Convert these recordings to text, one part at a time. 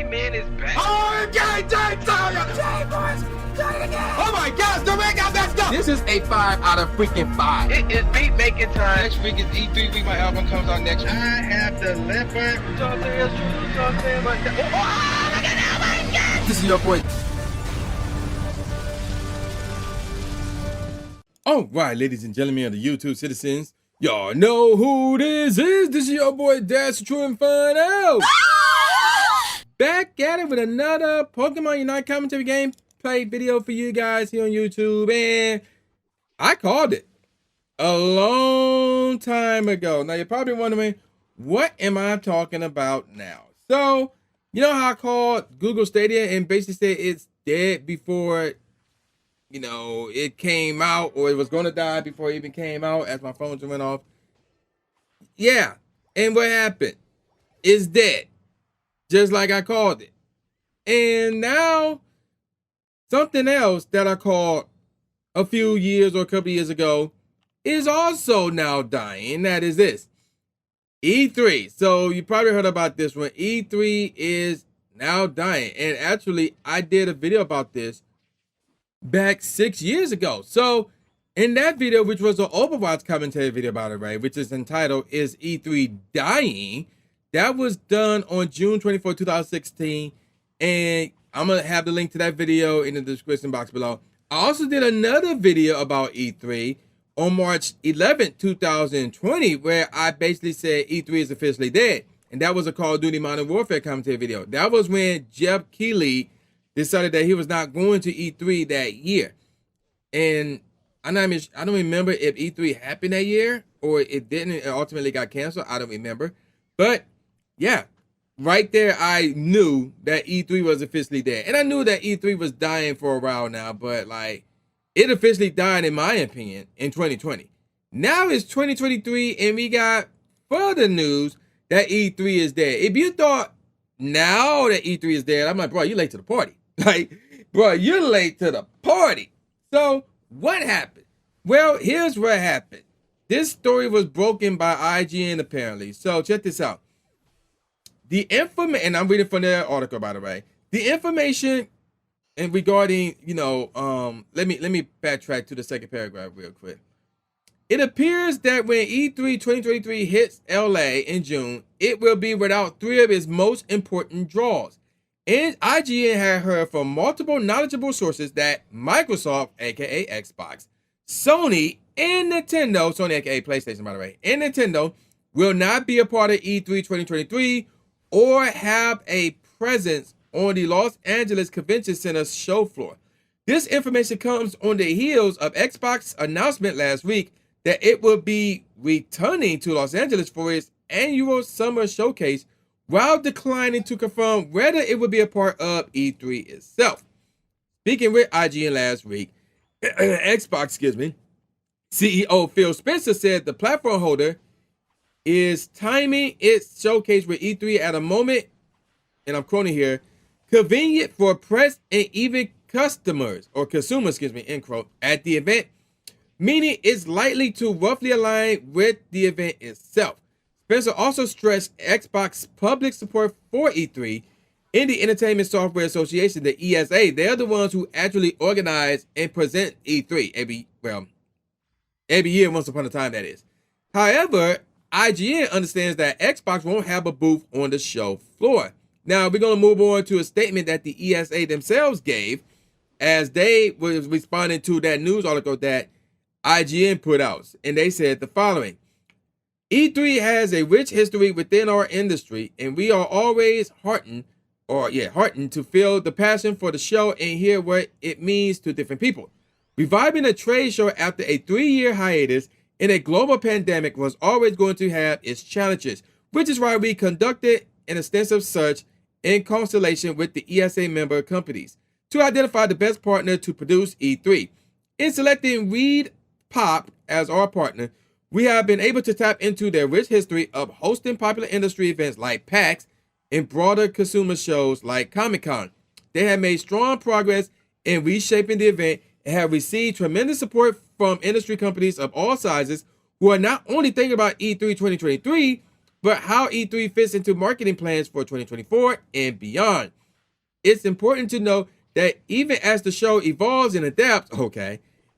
Man is back. Oh, okay, boys. Oh my gosh, the ring got messed up. This is a 5 out of freaking 5. It is beat making time. Next week is E3 week. My album comes out next week. I have the leopard. This is your boy. All right, ladies and gentlemen of the YouTube citizens, y'all know who this is. This is your boy Dash True and Fun Out. Back at it with another Pokemon Unite commentary gameplay video for you guys here on YouTube. And I called it a long time ago. Now, you're probably wondering, what am I talking about now? So, you know how I called Google Stadia and basically said it's dead before, you know, it came out, or it was going to die before it even came out as my phone went off? Yeah. And what happened? It's dead. Just like I called it. And now, something else that I called a few years or a couple years ago is also now dying. That is this. E3. So you probably heard about this one. E3 is now dying. And actually, I did a video about this back 6 years ago. So in that video, which was an Overwatch commentary video about it, right, which is entitled Is E3 Dying? That was done on June 24, 2016. And I'm going to have the link to that video in the description box below. I also did another video about E3 on March 11, 2020, where I basically said E3 is officially dead. And that was a Call of Duty Modern Warfare commentary video. That was when Geoff Keighley decided that he was not going to E3 that year. And I don't remember if E3 happened that year or it didn't. It ultimately got canceled. I don't remember. But yeah, right there, I knew that E3 was officially dead. And I knew that E3 was dying for a while now, but like, it officially died, in my opinion, in 2020. Now it's 2023, and we got further news that E3 is dead. If you thought now that E3 is dead, I'm like, bro, you're late to the party. Like, bro, you're late to the party. So what happened? Well, here's what happened. This story was broken by IGN, apparently. So check this out. The information, and I'm reading from their article, by the way. The information and regarding, you know, let me backtrack to the second paragraph real quick. It appears that when E3 2023 hits LA in June, it will be without 3 of its most important draws. And IGN had heard from multiple knowledgeable sources that Microsoft, aka Xbox, Sony, and Nintendo, Sony aka PlayStation, by the way, and Nintendo will not be a part of E3 2023 or have a presence on the Los Angeles Convention Center show floor. This information comes on the heels of Xbox's announcement last week that it will be returning to Los Angeles for its annual summer showcase, while declining to confirm whether it would be a part of E3 itself. Speaking with IGN last week, Xbox, CEO Phil Spencer said the platform holder is timing its showcase with E3 at a moment, and I'm quoting here, convenient for press and even consumers, end quote, at the event, meaning it's likely to roughly align with the event itself. Spencer also stressed Xbox's public support for E3 in the Entertainment Software Association, the ESA. They're the ones who actually organize and present E3 every year, once upon a time, that is. However, IGN understands that Xbox won't have a booth on the show floor. Now, we're going to move on to a statement that the ESA themselves gave as they was responding to that news article that IGN put out. And they said the following. E3 has a rich history within our industry, and we are always heartened to feel the passion for the show and hear what it means to different people. Reviving a trade show after a 3-year hiatus in a global pandemic was always going to have its challenges, which is why we conducted an extensive search in consultation with the ESA member companies to identify the best partner to produce E3. In selecting Reed Pop as our partner, we have been able to tap into their rich history of hosting popular industry events like PAX and broader consumer shows like Comic-Con. They have made strong progress in reshaping the event and have received tremendous support from industry companies of all sizes who are not only thinking about E3 2023, but how E3 fits into marketing plans for 2024 and beyond. It's important to know that even as the show evolves and adapts,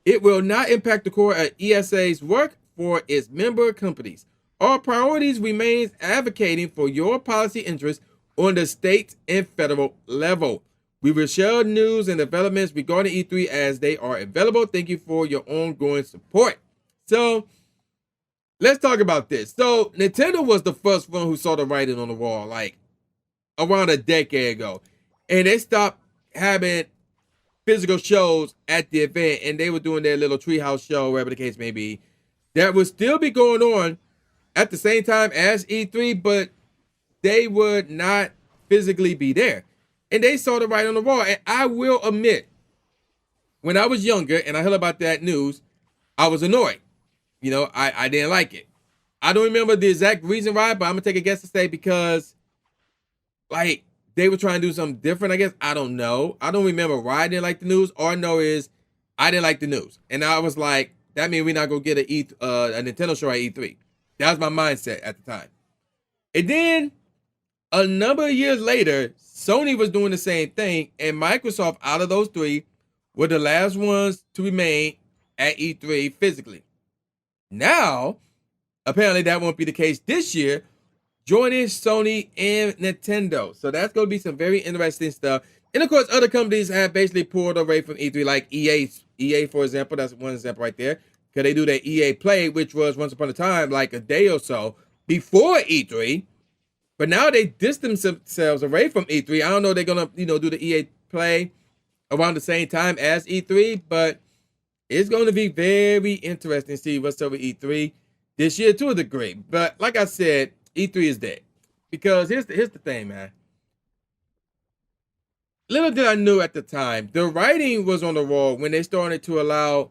it will not impact the core of ESA's work for its member companies. Our priorities remains advocating for your policy interests on the state and federal level. We will share news and developments regarding E3 as they are available. Thank you for your ongoing support. So, let's talk about this. So, Nintendo was the first one who saw the writing on the wall, like around a decade ago. And they stopped having physical shows at the event, and they were doing their little treehouse show, wherever the case may be. That would still be going on at the same time as E3, but they would not physically be there. And they saw the writing on the wall. And I will admit, when I was younger and I heard about that news, I was annoyed. You know, I didn't like it. I don't remember the exact reason why, but I'm going to take a guess to say because, like, they were trying to do something different, I guess. I don't know. I don't remember why I didn't like the news. All I know is I didn't like the news. And I was like, that means we're not going to get a Nintendo show at E3. That was my mindset at the time. And then a number of years later, Sony was doing the same thing. And Microsoft, out of those three, were the last ones to remain at E3 physically. Now, apparently that won't be the case this year, joining Sony and Nintendo. So that's going to be some very interesting stuff. And of course, other companies have basically pulled away from E3, like EA, for example. That's one example right there. Because they do their EA Play, which was once upon a time like a day or so before E3. But now they distance themselves away from E3. I don't know if they're going to, do the EA Play around the same time as E3. But it's going to be very interesting to see what's up with E3 this year to a degree. But like I said, E3 is dead. Because here's the thing, man. Little did I know at the time, the writing was on the wall when they started to allow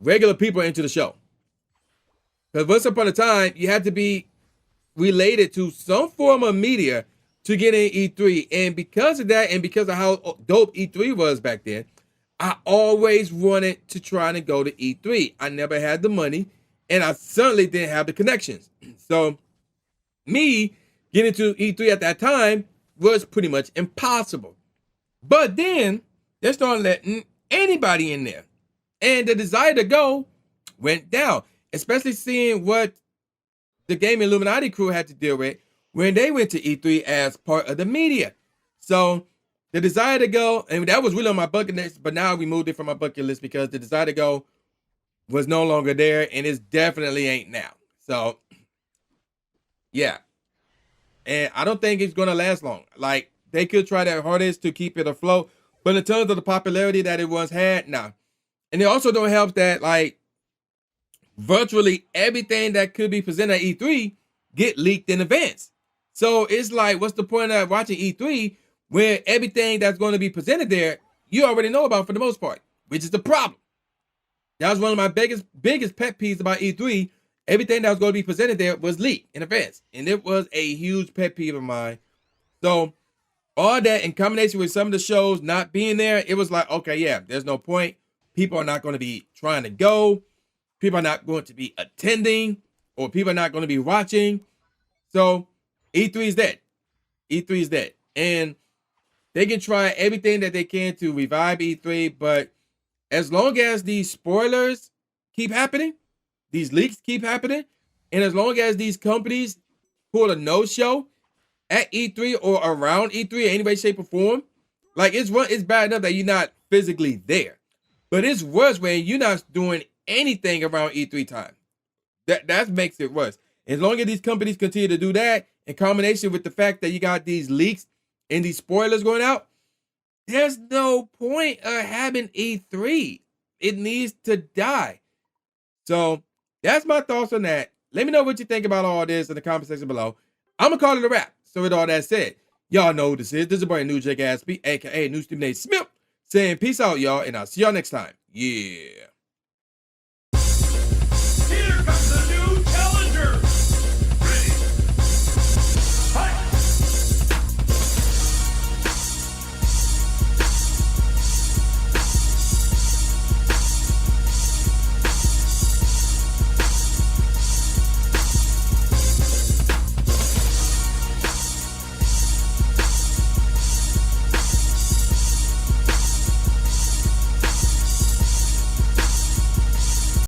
regular people into the show. Because once upon a time, you had to be related to some form of media to get in E3. And because of that, and because of how dope E3 was back then, I always wanted to try to go to E3. I never had the money, and I certainly didn't have the connections. So, me getting to E3 at that time was pretty much impossible. But then, they started letting anybody in there. And the desire to go went down, especially seeing what the Gaming Illuminati crew had to deal with when they went to E3 as part of the media. So the desire to go, and that was really on my bucket list, but now we moved it from my bucket list because the desire to go was no longer there, and it definitely ain't now. So, yeah. And I don't think it's going to last long. Like, they could try their hardest to keep it afloat, but in terms of the popularity that it once had, nah. And it also don't help that, like, virtually everything that could be presented at E3 get leaked in advance. So it's like, what's the point of watching E3 when everything that's going to be presented there, you already know about for the most part, which is the problem. That was one of my biggest pet peeves about E3. Everything that was going to be presented there was leaked in advance. And it was a huge pet peeve of mine. So all that in combination with some of the shows not being there, it was like, okay, yeah, there's no point. People are not going to be trying to go. People are not going to be attending, or people are not going to be watching. So E3 is dead. E3 is dead. And they can try everything that they can to revive E3, but as long as these spoilers keep happening, these leaks keep happening, and as long as these companies pull a no-show at E3 or around E3 in any way, shape, or form, like it's bad enough that you're not physically there. But it's worse when you're not doing anything around E3 time. That makes it worse. As long as these companies continue to do that, in combination with the fact that you got these leaks and these spoilers going out, there's no point of having E3. It needs to die. So that's my thoughts on that. Let me know what you think about all this in the comment section below. I'm going to call it a wrap. So with all that said, y'all know who this is. This is a brand new Jake Aspie, a.k.a. New Stephen A. Smith, saying peace out, y'all, and I'll see y'all next time. Yeah.